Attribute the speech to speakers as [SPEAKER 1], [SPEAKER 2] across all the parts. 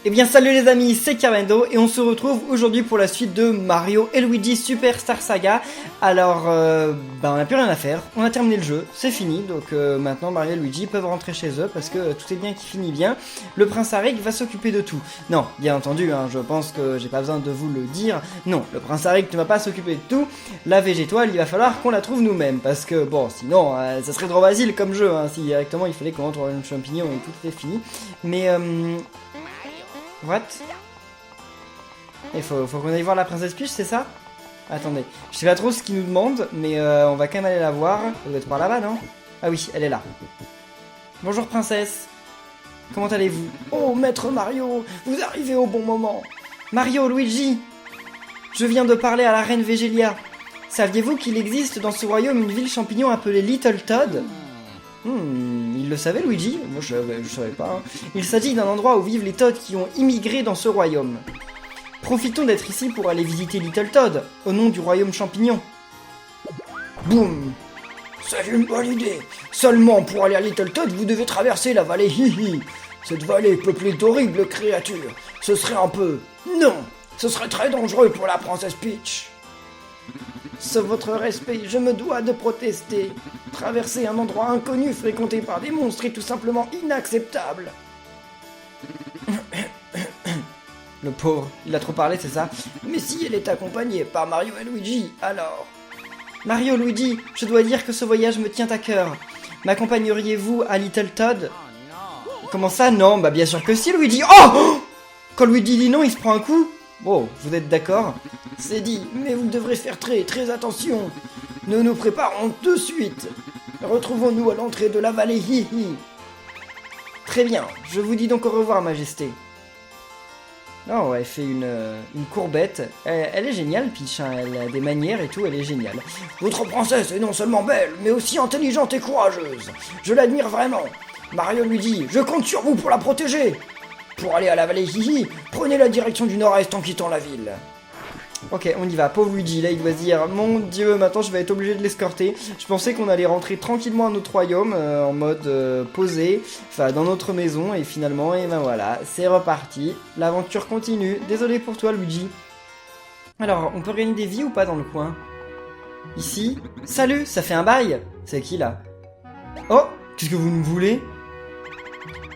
[SPEAKER 1] Eh bien salut les amis, c'est Carmendo et on se retrouve aujourd'hui pour la suite de Mario et Luigi Superstar Saga. Alors, on n'a plus rien à faire, on a terminé le jeu, c'est fini, donc maintenant Mario et Luigi peuvent rentrer chez eux parce que tout est bien qui finit bien. Le prince Arik va s'occuper de tout. Non, bien entendu, je pense que j'ai pas besoin de vous le dire. Non, le prince Arik ne va pas s'occuper de tout. La végétoile, il va falloir qu'on la trouve nous-mêmes parce que bon, sinon, ça serait trop facile comme jeu, si directement il fallait qu'on rentre un champignon et tout était fini. Mais what? Il faut qu'on aille voir la princesse Peach, c'est ça? Attendez, je sais pas trop ce qu'il nous demande, mais on va quand même aller la voir. Elle doit être par là-bas, non? Ah oui, elle est là. Bonjour princesse. Comment allez-vous? Oh, maître Mario, vous arrivez au bon moment. Mario, Luigi, je viens de parler à la reine Végélia. Saviez-vous qu'il existe dans ce royaume une ville champignon appelée Little Toad? Il le savait Luigi? Moi je savais pas. Il s'agit d'un endroit où vivent les Toads qui ont immigré dans ce royaume. Profitons d'être ici pour aller visiter Little Toad, au nom du royaume champignon. Boum! C'est une bonne idée. Seulement pour aller à Little Toad, vous devez traverser la vallée Hihi. Cette vallée peuplée d'horribles créatures. Ce serait un peu... Non! Ce serait très dangereux pour la princesse Peach. Sauf votre respect, je me dois de protester. Traverser un endroit inconnu fréquenté par des monstres est tout simplement inacceptable. Le pauvre, il a trop parlé, c'est ça? Mais si elle est accompagnée par Mario et Luigi, alors... Mario, Luigi, je dois dire que ce voyage me tient à cœur. M'accompagneriez-vous à Little Toad? Comment ça, non? Bah bien sûr que si, Luigi. Oh! Quand Luigi dit non, il se prend un coup? Bon, vous êtes d'accord? C'est dit, mais vous devrez faire très attention. Nous nous préparons de suite. Retrouvons-nous à l'entrée de la vallée Hihi. Très bien, je vous dis donc au revoir, Majesté. Oh, elle fait une courbette. Elle est géniale, Peach, elle a des manières et tout, elle est géniale. Votre princesse est non seulement belle, mais aussi intelligente et courageuse. Je l'admire vraiment. Mario lui dit, je compte sur vous pour la protéger. Pour aller à la vallée Hihi, prenez la direction du nord-est en quittant la ville. Ok, on y va. Pauvre Luigi, là, il doit se dire, mon dieu, maintenant je vais être obligé de l'escorter. Je pensais qu'on allait rentrer tranquillement à notre royaume, en mode posé, enfin, dans notre maison, et finalement, et ben voilà, c'est reparti. L'aventure continue. Désolé pour toi, Luigi. Alors, on peut gagner des vies ou pas dans le coin? Ici? Salut, ça fait un bail. C'est qui, là? Oh, qu'est-ce que vous nous voulez?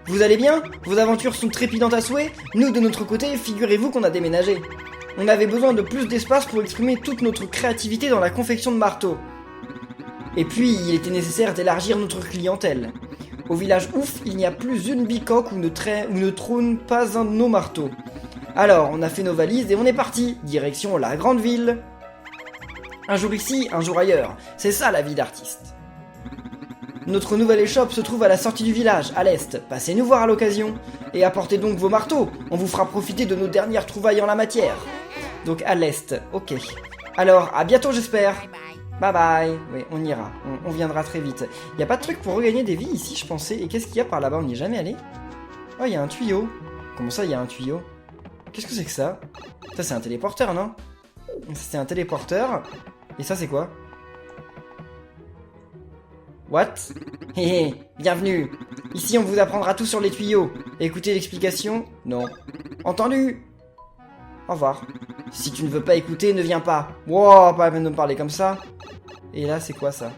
[SPEAKER 1] Vous allez bien? Vos aventures sont trépidantes à souhait? Nous, de notre côté, figurez-vous qu'on a déménagé. On avait besoin de plus d'espace pour exprimer toute notre créativité dans la confection de marteaux. Et puis, il était nécessaire d'élargir notre clientèle. Au village Ouf, il n'y a plus une bicoque où ne trône pas un de nos marteaux. Alors, on a fait nos valises et on est parti, direction la grande ville. Un jour ici, un jour ailleurs. C'est ça la vie d'artiste. Notre nouvelle échoppe se trouve à la sortie du village, à l'est. Passez nous voir à l'occasion. Et apportez donc vos marteaux. On vous fera profiter de nos dernières trouvailles en la matière. Donc à l'est, ok. Alors, à bientôt j'espère. Bye bye. Oui, on ira. On viendra très vite. Y a pas de truc pour regagner des vies ici, je pensais. Et qu'est-ce qu'il y a par là-bas? On n'y est jamais allé? Oh, il y a un tuyau. Comment ça, il y a un tuyau? Qu'est-ce que c'est que ça? Ça, c'est un téléporteur, non? C'est un téléporteur. Et ça, c'est quoi? What? Hé hé, bienvenue. Ici, on vous apprendra tout sur les tuyaux. Écoutez l'explication? Non. Entendu? Au revoir. Si tu ne veux pas écouter, ne viens pas. Wow, pas la peine de me parler comme ça. Et là, c'est quoi ça?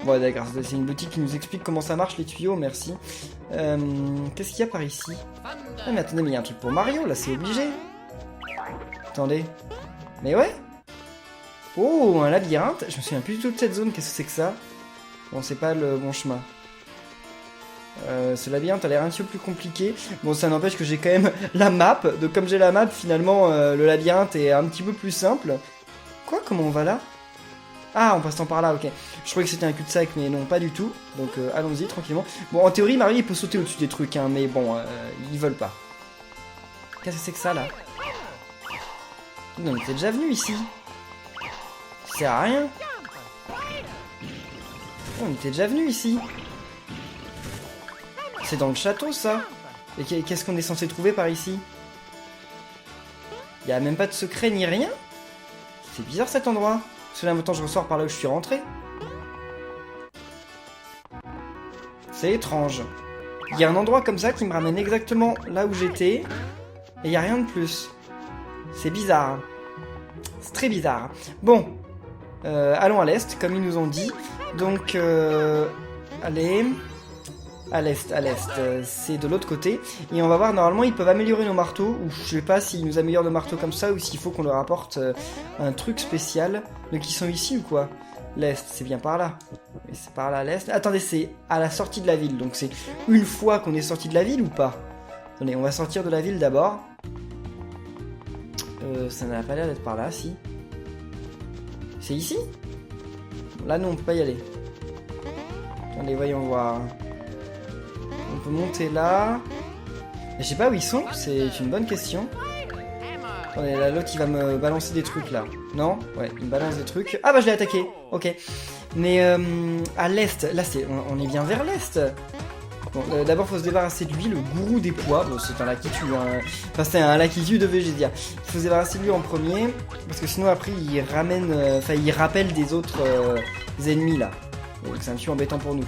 [SPEAKER 1] Bon, d'accord, c'est une boutique qui nous explique comment ça marche, les tuyaux, merci. Qu'est-ce qu'il y a par ici? Ah, mais attendez, mais il y a un truc pour Mario, là, c'est obligé. Attendez. Mais ouais. Oh, un labyrinthe. Je me souviens plus du tout de cette zone, qu'est-ce que c'est que ça? Bon, c'est pas le bon chemin. Ce labyrinthe a l'air un petit peu plus compliqué. Bon, ça n'empêche que j'ai quand même la map. Donc comme j'ai la map, finalement, le labyrinthe est un petit peu plus simple. Quoi? Comment on va là? Ah, en passant par là, ok. Je croyais que c'était un cul-de-sac, mais non, pas du tout. Donc allons-y, tranquillement. Bon, en théorie, Mario, il peut sauter au-dessus des trucs, mais bon, ils veulent pas. Qu'est-ce que c'est que ça, là? Non, on était déjà venu ici. Ça sert à rien. On était déjà venu ici. C'est dans le château, ça. Et qu'est-ce qu'on est censé trouver par ici? Y'a même pas de secret ni rien? C'est bizarre cet endroit. Parce que là, maintenant, je ressors par là où je suis rentré. C'est étrange. Il y a un endroit comme ça qui me ramène exactement là où j'étais. Et il n'y a rien de plus. C'est bizarre. C'est très bizarre. Bon. Allons à l'est, comme ils nous ont dit. Donc, allez... À l'est, c'est de l'autre côté. Et on va voir, normalement, ils peuvent améliorer nos marteaux. Ou je sais pas s'ils nous améliorent nos marteaux comme ça, ou s'il faut qu'on leur apporte un truc spécial. Donc ils sont ici ou quoi? L'est, c'est bien par là. Et c'est par là, l'est. Attendez, c'est à la sortie de la ville. Donc c'est une fois qu'on est sorti de la ville ou pas? Attendez, on va sortir de la ville d'abord. Ça n'a pas l'air d'être par là, si. C'est ici? Là, non, on peut pas y aller. Attendez, voyons voir. On peut monter là. Je sais pas où ils sont, c'est une bonne question. Attendez, là, l'autre, il va me balancer des trucs, là. Non? Ouais, il me balance des trucs. Ah bah, je l'ai attaqué. Ok. Mais à l'est, là, on est bien vers l'est. Bon, d'abord, faut se débarrasser de lui, le gourou des pois. Bon, c'est un lac qui tue, hein. Enfin, c'est un lac qui tue de Végédia. Il faut se débarrasser de lui en premier, parce que sinon, après, il ramène... Enfin, il rappelle des autres ennemis, là. Donc, c'est un petit peu embêtant pour nous.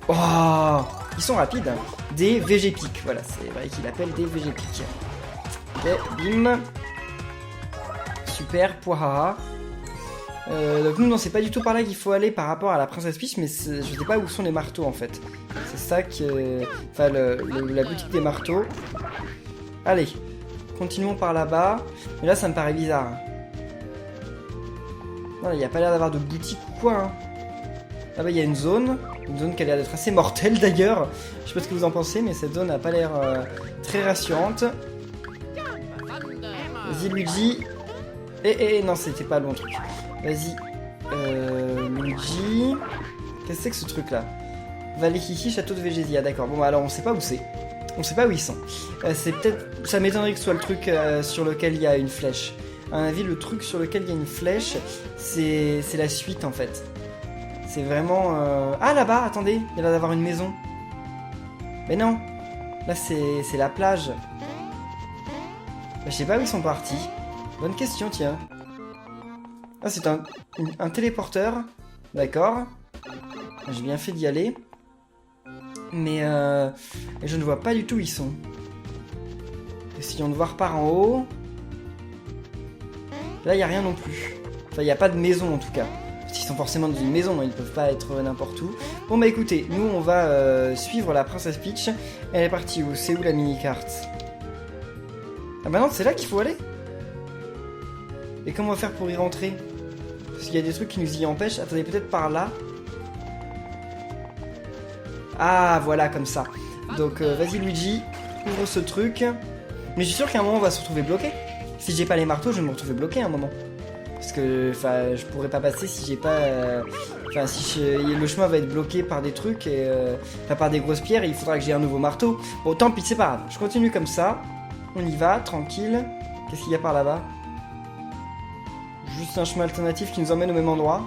[SPEAKER 1] Oh, ils sont rapides, hein. Des Végépiques, voilà, c'est vrai qu'il appelle des Végépiques. Ok, bim. Super, Poihaha. Donc nous, non, c'est pas du tout par là qu'il faut aller par rapport à la princesse Peach, mais je sais pas où sont les marteaux en fait. C'est ça que... Enfin, la boutique des marteaux. Allez, continuons par là-bas. Mais là, ça me paraît bizarre. Non, il n'y a pas l'air d'avoir de boutique ou quoi, hein. Là-bas, il y a une zone qui a l'air d'être assez mortelle d'ailleurs. Je sais pas ce que vous en pensez, mais cette zone n'a pas l'air très rassurante. Vas-y, Luigi. Non, c'était pas long, truc. Vas-y. Luigi. Qu'est-ce que c'est que ce truc-là? Vallée Hihi, château de Végésia. D'accord, bon, alors on sait pas où c'est. On sait pas où ils sont. C'est peut-être... Ça m'étonnerait que ce soit le truc sur lequel il y a une flèche. À mon avis, le truc sur lequel il y a une flèche, c'est la suite, en fait. C'est vraiment... Ah, là-bas, attendez, il y a l'air d'avoir une maison. Mais non. Là, c'est la plage. Je sais pas où ils sont partis. Bonne question, tiens. Ah, c'est un téléporteur. D'accord. J'ai bien fait d'y aller. Mais je ne vois pas du tout où ils sont. Essayons de voir par en haut. Là, il n'y a rien non plus. Enfin, il n'y a pas de maison, en tout cas. Ils sont forcément dans une maison, ils ne peuvent pas être n'importe où. Bon, bah écoutez, nous, on va suivre la princesse Peach. Elle est partie où? C'est où la mini-carte? Ah bah non, c'est là qu'il faut aller. Et comment on va faire pour y rentrer? Parce qu'il y a des trucs qui nous y empêchent. Attendez, peut-être par là. Ah, voilà, comme ça. Donc, vas-y, Luigi, ouvre ce truc. Mais je suis sûr qu'à un moment, on va se retrouver bloqué. Si j'ai pas les marteaux, je vais me retrouver bloqué à un moment. Parce que, enfin, je pourrais pas passer si j'ai pas... Enfin, le chemin va être bloqué par des trucs, et... Enfin, par des grosses pierres, et il faudra que j'ai un nouveau marteau. Bon, tant pis, c'est pas grave. Je continue comme ça. On y va, tranquille. Qu'est-ce qu'il y a par là-bas? Juste un chemin alternatif qui nous emmène au même endroit.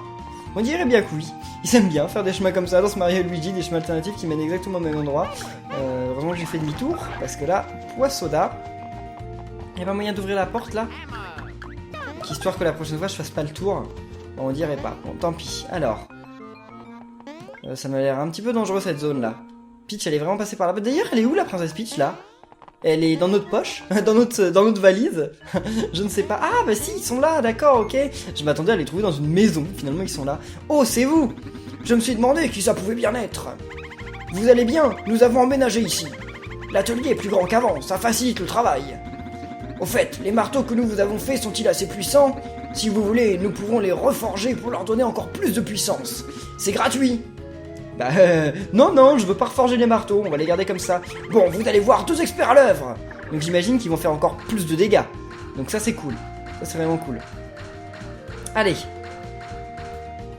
[SPEAKER 1] On dirait bien que oui. Ils aiment bien faire des chemins comme ça dans ce Mario et Luigi, des chemins alternatifs qui mènent exactement au même endroit. Heureusement que j'ai fait demi-tour, parce que là, Poissoda. Il y a pas moyen d'ouvrir la porte là? Histoire que la prochaine fois je fasse pas le tour. Bon, on dirait pas. Bon, tant pis. Alors. Ça m'a l'air un petit peu dangereux cette zone là. Peach, elle est vraiment passée par là. D'ailleurs, elle est où la princesse Peach là? Elle est dans notre poche, dans notre valise. Je ne sais pas. Ah bah si, ils sont là, d'accord, ok. Je m'attendais à les trouver dans une maison. Finalement, ils sont là. Oh, c'est vous! Je me suis demandé qui ça pouvait bien être. Vous allez bien? Nous avons emménagé ici. L'atelier est plus grand qu'avant, ça facilite le travail. Au fait, les marteaux que nous vous avons faits sont-ils assez puissants? Si vous voulez, nous pourrons les reforger pour leur donner encore plus de puissance. C'est gratuit. Bah non, je veux pas reforger les marteaux, on va les garder comme ça. Bon, vous allez voir 2 experts à l'œuvre. Donc j'imagine qu'ils vont faire encore plus de dégâts. Donc ça c'est cool, ça c'est vraiment cool. Allez.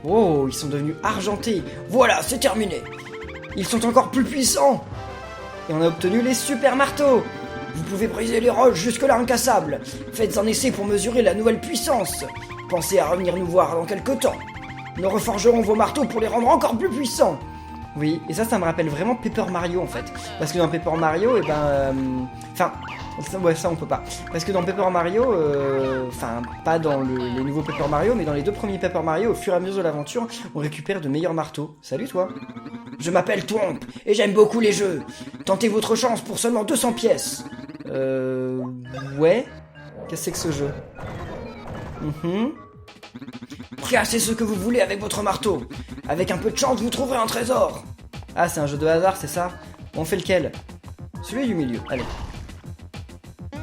[SPEAKER 1] Oh, ils sont devenus argentés. Voilà, c'est terminé. Ils sont encore plus puissants. Et on a obtenu les super marteaux. Vous pouvez briser les roches jusque-là incassables. Faites un essai pour mesurer la nouvelle puissance. Pensez à revenir nous voir dans quelques temps. Nous reforgerons vos marteaux pour les rendre encore plus puissants. Oui, et ça me rappelle vraiment Paper Mario en fait. Parce que dans Paper Mario, enfin, ouais, ça on peut pas. Parce que dans Paper Mario, enfin, pas dans les nouveaux Paper Mario, mais dans les 2 premiers Paper Mario, au fur et à mesure de l'aventure, on récupère de meilleurs marteaux. Salut toi. Je m'appelle Twomp et j'aime beaucoup les jeux. Tentez votre chance pour seulement 200 pièces. Ouais. Qu'est-ce que c'est que ce jeu? Cassez ce que vous voulez avec votre marteau. Avec un peu de chance, vous trouverez un trésor. Ah, c'est un jeu de hasard, c'est ça? On fait lequel? Celui du milieu, allez.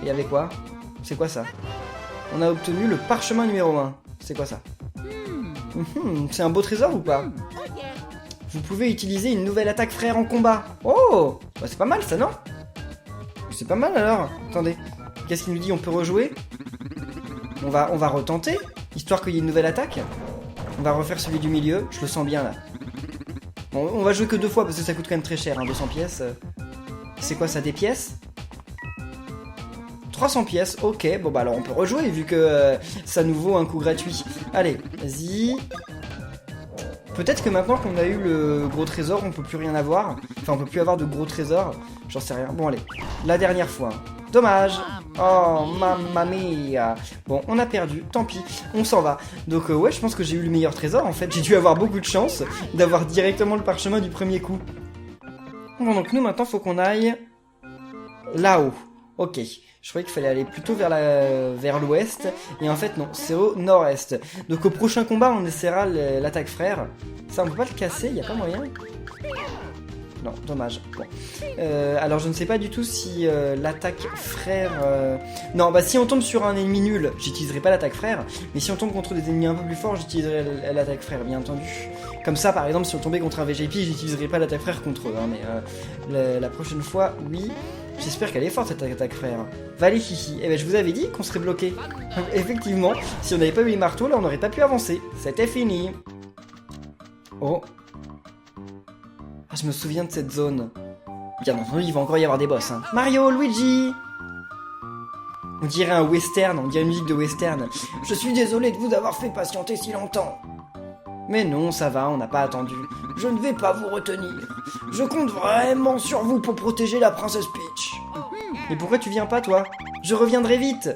[SPEAKER 1] Et avec quoi? C'est quoi ça? On a obtenu le parchemin numéro 1. C'est quoi ça? C'est un beau trésor ou pas? Vous pouvez utiliser une nouvelle attaque frère en combat. Oh, bah, c'est pas mal ça, non? C'est pas mal alors. Attendez, qu'est-ce qu'il nous dit? On peut rejouer? On va retenter, histoire qu'il y ait une nouvelle attaque. On va refaire celui du milieu, je le sens bien là. Bon, on va jouer que 2 fois parce que ça coûte quand même très cher, hein, 200 pièces. C'est quoi ça, des pièces? 300 pièces, ok, bon bah alors on peut rejouer vu que ça nous vaut un coup gratuit. Allez, vas-y. Peut-être que maintenant qu'on a eu le gros trésor, on peut plus rien avoir. Enfin, on peut plus avoir de gros trésors. J'en sais rien. Bon, allez. La dernière fois. Dommage. Oh, mamma mia. Bon, on a perdu. Tant pis. On s'en va. Donc, ouais, je pense que j'ai eu le meilleur trésor, en fait. J'ai dû avoir beaucoup de chance d'avoir directement le parchemin du premier coup. Bon, donc nous, maintenant, faut qu'on aille là-haut. Ok. Je croyais qu'il fallait aller plutôt vers l'ouest. Et en fait, non, c'est au nord-est. Donc au prochain combat, on essaiera l'attaque frère. Ça, on peut pas le casser, il n'y a pas moyen. Non, dommage. Bon. Alors je ne sais pas du tout si l'attaque frère... Non, bah si on tombe sur un ennemi nul, j'utiliserai pas l'attaque frère. Mais si on tombe contre des ennemis un peu plus forts, j'utiliserai l'attaque frère, bien entendu. Comme ça, par exemple, si on tombait contre un VGP, j'utiliserai pas l'attaque frère contre eux. Hein, mais la prochaine fois, oui... J'espère qu'elle est forte cette attaque frère. Va les hihi. Eh ben je vous avais dit qu'on serait bloqué. Effectivement, si on n'avait pas eu les marteaux, là on n'aurait pas pu avancer. C'était fini. Oh. Ah, je me souviens de cette zone. Bien entendu, il va encore y avoir des boss. Hein. Mario, Luigi. On dirait un western, on dirait une musique de western. Je suis désolé de vous avoir fait patienter si longtemps. Mais non, ça va, on n'a pas attendu. Je ne vais pas vous retenir. Je compte vraiment sur vous pour protéger la princesse Peach. Mais pourquoi tu viens pas, toi? Je reviendrai vite.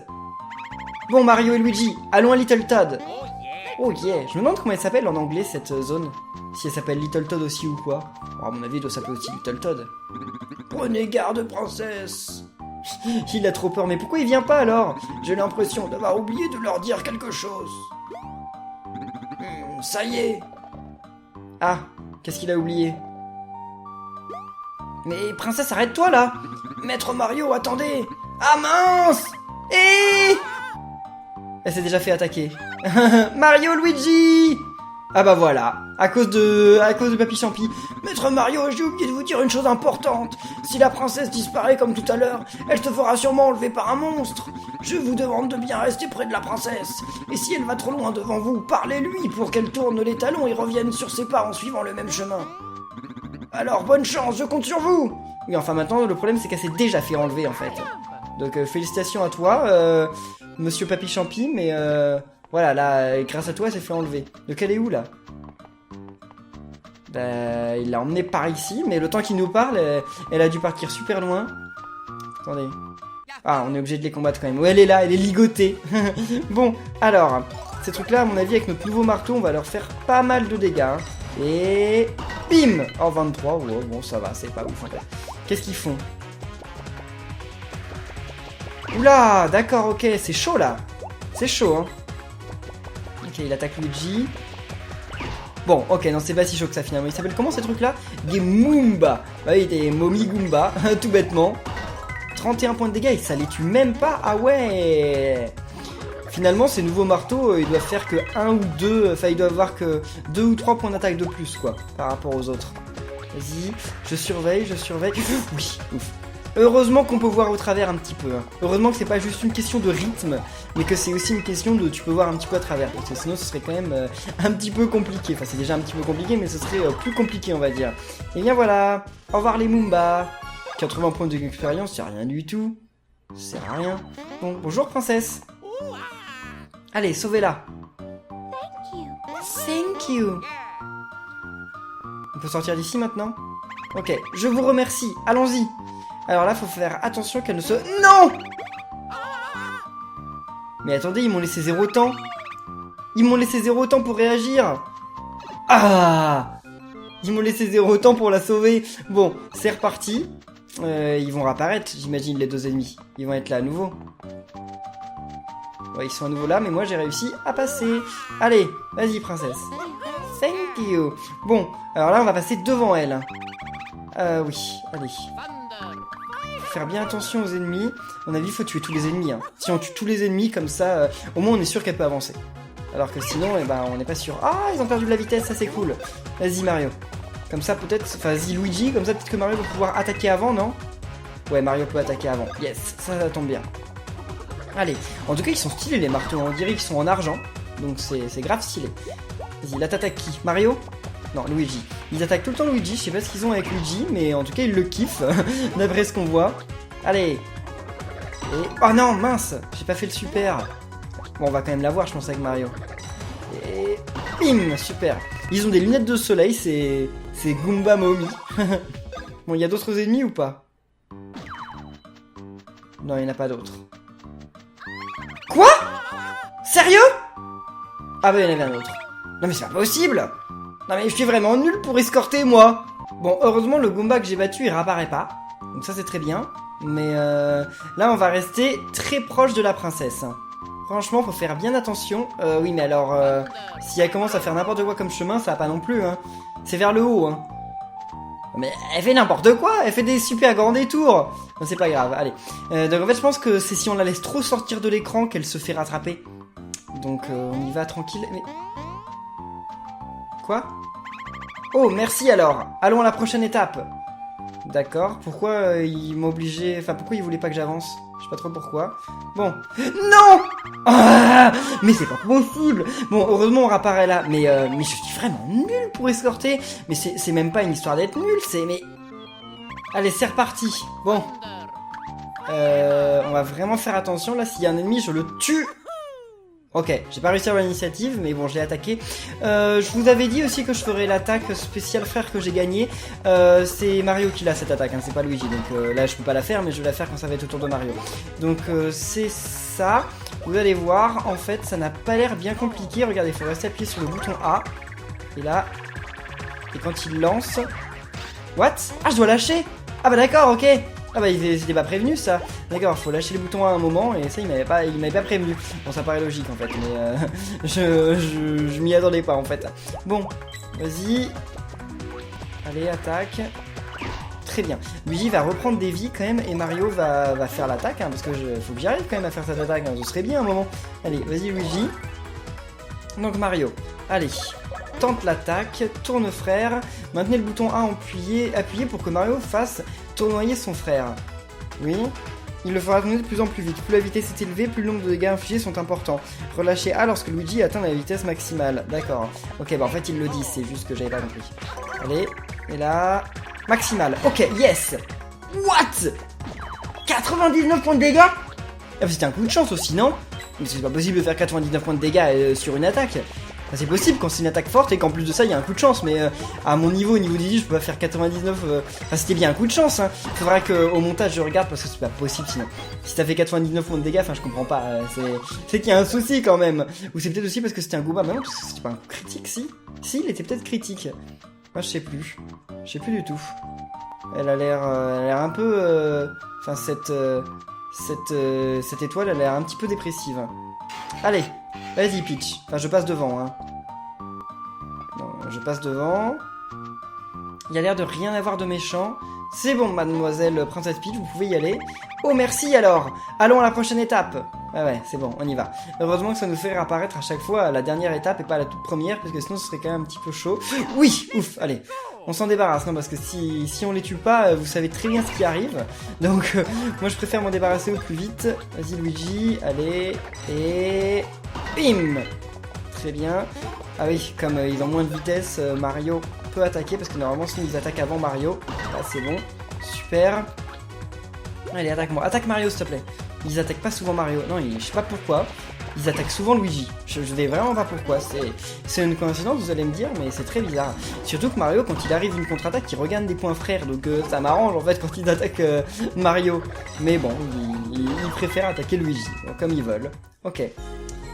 [SPEAKER 1] Bon, Mario et Luigi, allons à Little Todd. Oh yeah, je me demande comment elle s'appelle en anglais, cette zone. Si elle s'appelle Little Todd aussi ou quoi. Oh, à mon avis, elle doit s'appeler aussi Little Todd. Prenez garde, princesse. Il a trop peur, mais pourquoi il vient pas alors? J'ai l'impression d'avoir oublié de leur dire quelque chose. Ça y est. Ah, qu'est-ce qu'il a oublié? Mais princesse, arrête-toi là. Maître Mario, attendez. Ah mince. Elle s'est déjà fait attaquer. Mario, Luigi. Ah bah voilà, à cause de Papy Champi. Maître Mario, j'ai oublié de vous dire une chose importante. Si la princesse disparaît comme tout à l'heure, elle se fera sûrement enlever par un monstre. Je vous demande de bien rester près de la princesse. Et si elle va trop loin devant vous, parlez-lui pour qu'elle tourne les talons et revienne sur ses pas en suivant le même chemin. Alors bonne chance, je compte sur vous. Oui, enfin maintenant, le problème c'est qu'elle s'est déjà fait enlever en fait. Donc félicitations à toi, monsieur Papy Champi, mais... Voilà, là, grâce à toi, elle s'est fait enlever. Donc elle est où, là? Bah, il l'a emmenée par ici, mais le temps qu'il nous parle, elle a dû partir super loin. Attendez. Ah, on est obligé de les combattre quand même. Ouais, elle est là, elle est ligotée. Bon, alors, ces trucs-là, à mon avis, avec notre nouveau marteau, on va leur faire pas mal de dégâts. Hein. Et... bim! Oh, 23, ouais, bon, ça va, c'est pas ouf, en fait. Qu'est-ce qu'ils font? Oula, d'accord, ok, c'est chaud, là. C'est chaud, hein. Ok, il attaque Luigi. Bon, ok, non, c'est pas si chaud que ça finalement. Il s'appelle comment ces trucs-là? Des Moomba. Bah oui, des Momi Goomba, tout bêtement. 31 points de dégâts et ça les tue même pas. Ah ouais. Finalement, ces nouveaux marteaux, ils doivent faire que 1 ou 2. Enfin, ils doivent avoir que 2 ou 3 points d'attaque de plus, quoi, par rapport aux autres. Vas-y, je surveille, je surveille. Oui, ouf. Heureusement qu'on peut voir au travers un petit peu. Hein. Heureusement que c'est pas juste une question de rythme, mais que c'est aussi une question de tu peux voir un petit peu à travers. Parce que sinon ce serait quand même un petit peu compliqué. Enfin c'est déjà un petit peu compliqué, mais ce serait plus compliqué on va dire. Et bien voilà. Au revoir les Moomba. 80 points d'expérience, c'est rien du tout. C'est rien. Bon, bonjour princesse. Allez, sauvez-la. Thank you. On peut sortir d'ici maintenant? Ok, je vous remercie. Allons-y. Alors là, faut faire attention qu'elle ne se... Non! Mais attendez, ils m'ont laissé 0 temps. Ils m'ont laissé 0 temps pour réagir. Ah! Ils m'ont laissé 0 temps pour la sauver. Bon, c'est reparti. Ils vont réapparaître, j'imagine, les deux ennemis. Ils vont être là à nouveau. Ouais, ils sont à nouveau là, mais moi j'ai réussi à passer. Allez, vas-y, princesse. Thank you. Bon, alors là, on va passer devant elle. Oui, allez. Faut faire bien attention aux ennemis. À mon avis, il faut tuer tous les ennemis. Hein. Si on tue tous les ennemis, comme ça, au moins on est sûr qu'elle peut avancer. Alors que sinon, eh ben, on n'est pas sûr. Ah, ils ont perdu de la vitesse, ça c'est cool. Vas-y, Mario. Comme ça, peut-être... Enfin, vas-y, Luigi. Comme ça, peut-être que Mario va pouvoir attaquer avant, non? Ouais, Mario peut attaquer avant. Yes, ça tombe bien. Allez. En tout cas, ils sont stylés, les marteaux. On dirait qu'ils sont en argent. Donc, c'est grave stylé. Vas-y, là, t'attaques qui? Mario? Non, Luigi. Ils attaquent tout le temps Luigi. Je sais pas ce qu'ils ont avec Luigi, mais en tout cas, ils le kiffent. D'après ce qu'on voit. Allez. Et... Oh non, mince. J'ai pas fait le super. Bon, on va quand même l'avoir, je pense, avec Mario. Et... Bim, super. Ils ont des lunettes de soleil, c'est Goomba Mommy. Bon, il y a d'autres ennemis ou pas? Non, il n'y en a pas d'autres. Quoi? Sérieux? Ah bah, il y en avait un autre. Non mais c'est pas possible. Non mais je suis vraiment nul pour escorter, moi. Bon, heureusement, le Goomba que j'ai battu, il réapparaît pas. Donc ça, c'est très bien. Mais là, on va rester très proche de la princesse. Franchement, faut faire bien attention. Oui, mais alors, si elle commence à faire n'importe quoi comme chemin, ça va pas non plus, hein. C'est vers le haut, hein. Mais elle fait n'importe quoi, elle fait des super grands détours. Non, c'est pas grave, allez. Donc en fait, je pense que c'est si on la laisse trop sortir de l'écran qu'elle se fait rattraper. Donc on y va tranquille. Mais... Quoi? Oh, merci alors. Allons à la prochaine étape. D'accord, pourquoi il m'obligeait... Enfin, pourquoi il voulait pas que j'avance? Je sais pas trop pourquoi. Bon. Non! Ah, mais c'est pas possible! Bon, heureusement, on réapparaît là. Mais je suis vraiment nul pour escorter. Mais c'est même pas une histoire d'être nul, c'est... Mais... Allez, c'est reparti. Bon. On va vraiment faire attention. Là, s'il y a un ennemi, je le tue. Ok, j'ai pas réussi à avoir l'initiative, mais bon, je l'ai attaqué. Je vous avais dit aussi que je ferais l'attaque spéciale frère que j'ai gagné. C'est Mario qui l'a cette attaque, hein, c'est pas Luigi. Donc là, je peux pas la faire, mais je vais la faire quand ça va être autour de Mario. Donc c'est ça. Vous allez voir, en fait, ça n'a pas l'air bien compliqué. Regardez, il faut rester appuyé sur le bouton A. Et là... Et quand il lance... What? Ah, je dois lâcher? Ah bah d'accord, ok. Ah bah c'était pas prévenu ça. D'accord, faut lâcher les boutons à un moment et ça il m'avait pas prévenu. Bon ça paraît logique en fait, mais je m'y attendais pas en fait. Bon, vas-y. Allez, attaque. Très bien. Luigi va reprendre des vies quand même et Mario va faire l'attaque, hein, parce que faut que j'arrive quand même à faire cette attaque, hein, ce serait bien un moment. Allez, vas-y Luigi. Donc Mario, allez. Tente l'attaque, tourne frère, maintenez le bouton A appuyé pour que Mario fasse tournoyer son frère. Oui, il le fera tourner de plus en plus vite. Plus la vitesse est élevée, plus le nombre de dégâts infligés sont importants. Relâchez A lorsque Luigi atteint la vitesse maximale. D'accord. Ok, bah en fait il le dit, c'est juste que j'avais pas compris. Allez, et là... Maximale. Ok, yes. What? 99 points de dégâts? Ah, c'était un coup de chance aussi, non? Mais c'est pas possible de faire 99 points de dégâts sur une attaque. Enfin, c'est possible quand c'est une attaque forte et qu'en plus de ça il y a un coup de chance, mais à mon niveau, au niveau d'Easy, je peux pas faire 99. Enfin, c'était bien un coup de chance, hein. Faudra qu'au montage je regarde parce que c'est pas possible sinon. Si t'as fait 99 points de dégâts, enfin je comprends pas. C'est qu'il y a un souci quand même. Ou c'est peut-être aussi parce que c'était un Goomba. Mais non, parce que c'était pas un coup critique, si? Si, il était peut-être critique. Moi je sais plus. Je sais plus du tout. Elle a l'air un peu. Enfin, cette étoile, elle a l'air un petit peu dépressive. Allez, vas-y Peach. Enfin, je passe devant, hein. Non, je passe devant. Il y a l'air de rien avoir de méchant. C'est bon, mademoiselle Princesse Peach, vous pouvez y aller. Oh, merci alors. Allons à la prochaine étape. Ah ouais, c'est bon, on y va. Heureusement que ça nous fait réapparaître à chaque fois à la dernière étape et pas à la toute première, parce que sinon ce serait quand même un petit peu chaud. Oui, ouf, allez. On s'en débarrasse, non, parce que si on les tue pas, vous savez très bien ce qui arrive. Donc, moi je préfère m'en débarrasser au plus vite. Vas-y Luigi, allez, et... Bim! Très bien. Ah oui, comme ils ont moins de vitesse, Mario peut attaquer, parce que normalement sinon ils attaquent avant Mario. Là c'est bon, super. Allez, attaque-moi, attaque Mario s'il te plaît. Ils attaquent pas souvent Mario, non, je sais pas pourquoi. Ils attaquent souvent Luigi. Je vais vraiment pas pourquoi. C'est une coïncidence, vous allez me dire, mais c'est très bizarre. Surtout que Mario, quand il arrive une contre-attaque, il regagne des points frères. Donc ça m'arrange en fait quand il attaque Mario. Mais bon, il préfère attaquer Luigi, comme ils veulent. Ok.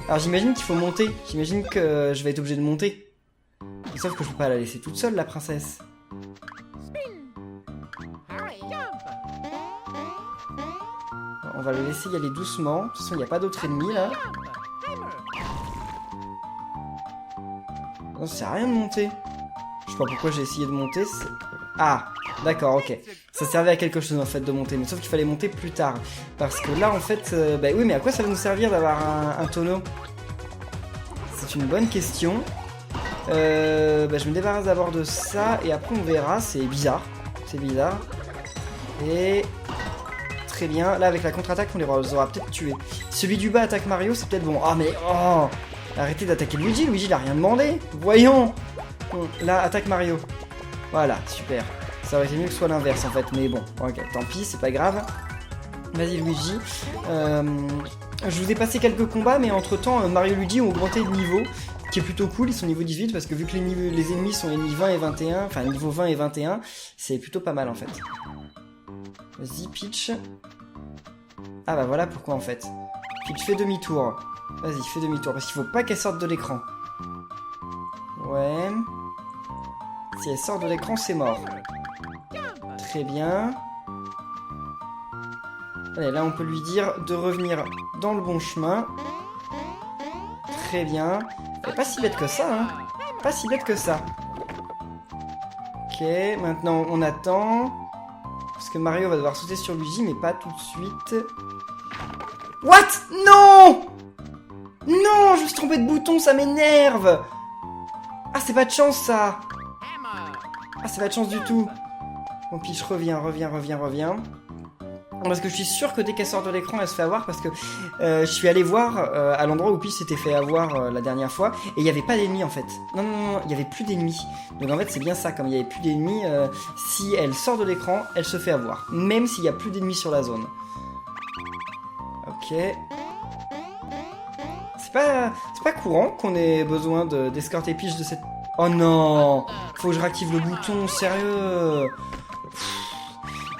[SPEAKER 1] Alors j'imagine qu'il faut monter. J'imagine que je vais être obligé de monter. Sauf que je peux pas la laisser toute seule, la princesse. On va le laisser y aller doucement. De toute façon, il n'y a pas d'autres ennemis, là. Non, ça sert à rien de monter. Je sais pas pourquoi j'ai essayé de monter. Ah, d'accord, ok. Ça servait à quelque chose, en fait, de monter. Mais sauf qu'il fallait monter plus tard. Parce que là, en fait... bah oui, mais à quoi ça va nous servir d'avoir un tonneau? C'est une bonne question. Bah, je me débarrasse d'abord de ça. Et après, on verra. C'est bizarre. C'est bizarre. Et... Très bien. Là, avec la contre-attaque, on les aura peut-être tués. Celui du bas attaque Mario, c'est peut-être bon. Ah, mais... Oh! Arrêtez d'attaquer Luigi. Luigi, il a rien demandé. Voyons! Bon, là, attaque Mario. Voilà, super. Ça aurait été mieux que ce soit l'inverse, en fait. Mais bon, ok, tant pis, c'est pas grave. Vas-y, Luigi. Je vous ai passé quelques combats, mais entre-temps, Mario et Luigi ont augmenté de niveau, qui est plutôt cool. Ils sont niveau 18, parce que vu que les ennemis sont niveau 20 et 21, enfin, niveau 20 et 21, c'est plutôt pas mal, en fait. Vas-y, Peach. Ah bah voilà pourquoi en fait. Peach, fais demi-tour. Vas-y, fais demi-tour, parce qu'il faut pas qu'elle sorte de l'écran. Ouais. Si elle sort de l'écran, c'est mort. Très bien. Allez, là on peut lui dire de revenir dans le bon chemin. Très bien. Elle est pas si bête que ça, hein. Pas si bête que ça. Ok, maintenant on attend. Parce que Mario va devoir sauter sur Luigi, mais pas tout de suite. What? Non! Non, je me suis trompé de bouton, ça m'énerve! Ah, c'est pas de chance, ça! Ah, c'est pas de chance du tout. Bon, puis je reviens. Parce que je suis sûr que dès qu'elle sort de l'écran, elle se fait avoir, parce que je suis allé voir à l'endroit où Peach s'était fait avoir la dernière fois, et il n'y avait pas d'ennemis en fait. Non, il n'y avait plus d'ennemis. Donc en fait, c'est bien ça, comme il n'y avait plus d'ennemis, si elle sort de l'écran, elle se fait avoir. Même s'il n'y a plus d'ennemis sur la zone. Ok. C'est pas courant qu'on ait besoin d'escorter Peach de cette... Oh non! Faut que je réactive le bouton, sérieux!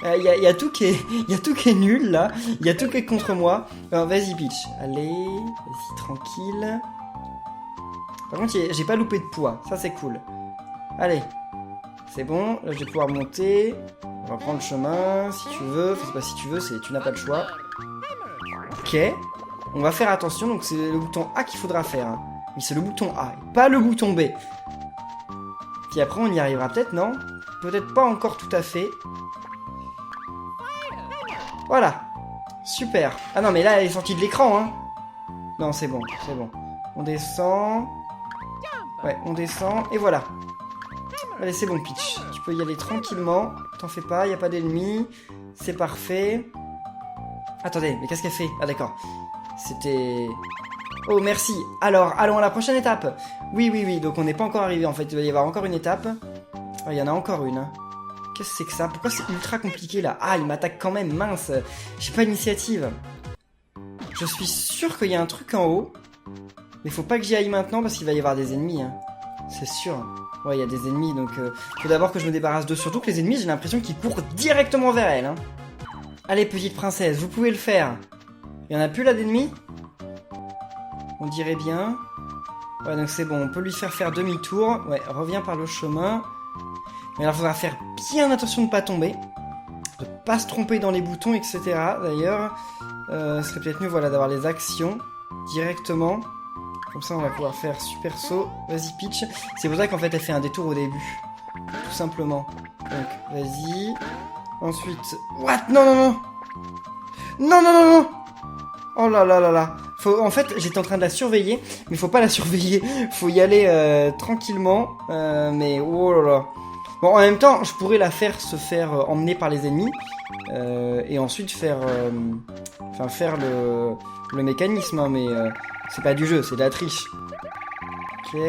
[SPEAKER 1] Y a tout qui est nul là, y a tout qui est contre moi. Alors vas-y Peach, allez, vas-y tranquille. Par contre j'ai pas loupé de poids, ça c'est cool. Allez, c'est bon, là je vais pouvoir monter. On va prendre le chemin, si tu veux, enfin c'est pas si tu veux, c'est tu n'as pas le choix. Ok, on va faire attention, donc c'est le bouton A qu'il faudra faire. Hein. Mais c'est le bouton A, et pas le bouton B. Puis après on y arrivera peut-être, non? Peut-être pas encore tout à fait. Voilà, super. Ah non, mais là, elle est sortie de l'écran, hein. Non, c'est bon, c'est bon. On descend. Ouais, on descend, et voilà. Allez, c'est bon, Peach. Tu peux y aller tranquillement. T'en fais pas, y a pas d'ennemis. C'est parfait. Attendez, mais qu'est-ce qu'elle fait? Ah, d'accord. C'était... Oh, merci. Alors, allons à la prochaine étape. Oui, donc on n'est pas encore arrivé, en fait. Il va y avoir encore une étape. Oh, il y en a encore une, hein. Qu'est-ce que c'est que ça? Pourquoi c'est ultra compliqué là? Ah, il m'attaque quand même, mince. J'ai pas d'initiative. Je suis sûr qu'il y a un truc en haut. Mais faut pas que j'y aille maintenant parce qu'il va y avoir des ennemis. Hein. C'est sûr. Ouais, il y a des ennemis, donc faut d'abord que je me débarrasse d'eux. Surtout que les ennemis, j'ai l'impression qu'ils courent directement vers elle. Hein. Allez, petite princesse, vous pouvez le faire. Il y en a plus là d'ennemis? On dirait bien. Ouais, donc c'est bon, on peut lui faire demi-tour. Ouais, reviens par le chemin. Mais alors, il faudra faire bien attention de ne pas tomber, de pas se tromper dans les boutons, etc. D'ailleurs, ce serait peut-être mieux voilà, d'avoir les actions directement. Comme ça, on va pouvoir faire super saut. Vas-y, Peach. C'est pour ça qu'en fait, elle fait un détour au début. Tout simplement. Donc, vas-y. Ensuite... What? Non. Oh là là. En fait, j'étais en train de la surveiller, mais faut pas la surveiller. Faut y aller tranquillement. Mais oh là là. Bon, en même temps, je pourrais la faire se faire emmener par les ennemis et ensuite faire le mécanisme, hein, mais c'est pas du jeu, c'est de la triche. Ok.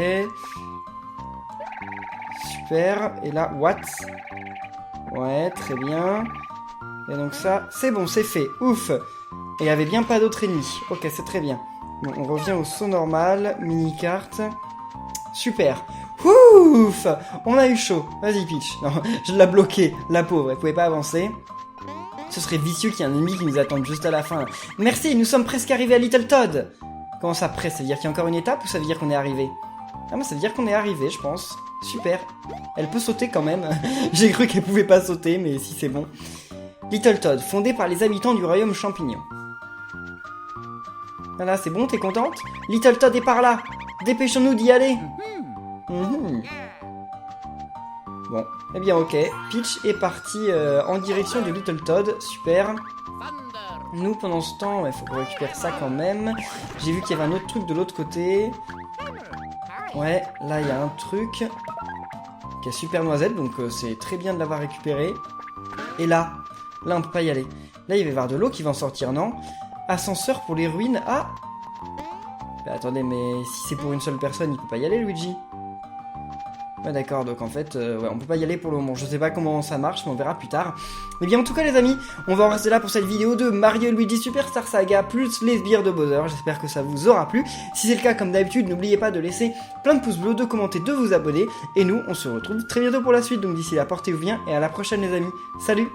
[SPEAKER 1] Super. Et là, what? Ouais, très bien. Et donc ça, c'est bon, c'est fait. Ouf. Et il y avait bien pas d'autres ennemis. Ok, c'est très bien. Bon, on revient au saut normal, mini-carte. Super. Ouf! On a eu chaud. Vas-y, Peach. Non, je l'ai bloqué. La pauvre, elle pouvait pas avancer. Ce serait vicieux qu'il y ait un ennemi qui nous attende juste à la fin. Merci, nous sommes presque arrivés à Little Todd. Comment ça, presque? Ça veut dire qu'il y a encore une étape ou ça veut dire qu'on est arrivé? Ah bah ça veut dire qu'on est arrivé, je pense. Super. Elle peut sauter quand même. J'ai cru qu'elle pouvait pas sauter, mais si c'est bon. Little Todd, fondé par les habitants du royaume champignon. Voilà, c'est bon, t'es contente? Little Todd est par là. Dépêchons-nous d'y aller. Bon, eh bien ok. Peach est parti en direction de Little Todd. Super. Nous, pendant ce temps, il faut qu'on récupère ça quand même. J'ai vu qu'il y avait un autre truc de l'autre côté. Ouais, là, il y a un truc. Qui est super noisette, donc c'est très bien de l'avoir récupéré. Et là, on peut pas y aller. Là, il va y avoir de l'eau qui va en sortir, non? Ascenseur pour les ruines. Ah! Bah, attendez, mais si c'est pour une seule personne, il peut pas y aller, Luigi. Ouais d'accord, donc en fait, ouais, on peut pas y aller pour le moment. Je sais pas comment ça marche, mais on verra plus tard. Mais bien en tout cas les amis, on va en rester là pour cette vidéo de Mario Luigi Superstar Saga plus les sbires de Bowser. J'espère que ça vous aura plu. Si c'est le cas, comme d'habitude, n'oubliez pas de laisser plein de pouces bleus, de commenter, de vous abonner. Et nous, on se retrouve très bientôt pour la suite. Donc d'ici là, portez-vous bien et à la prochaine les amis. Salut!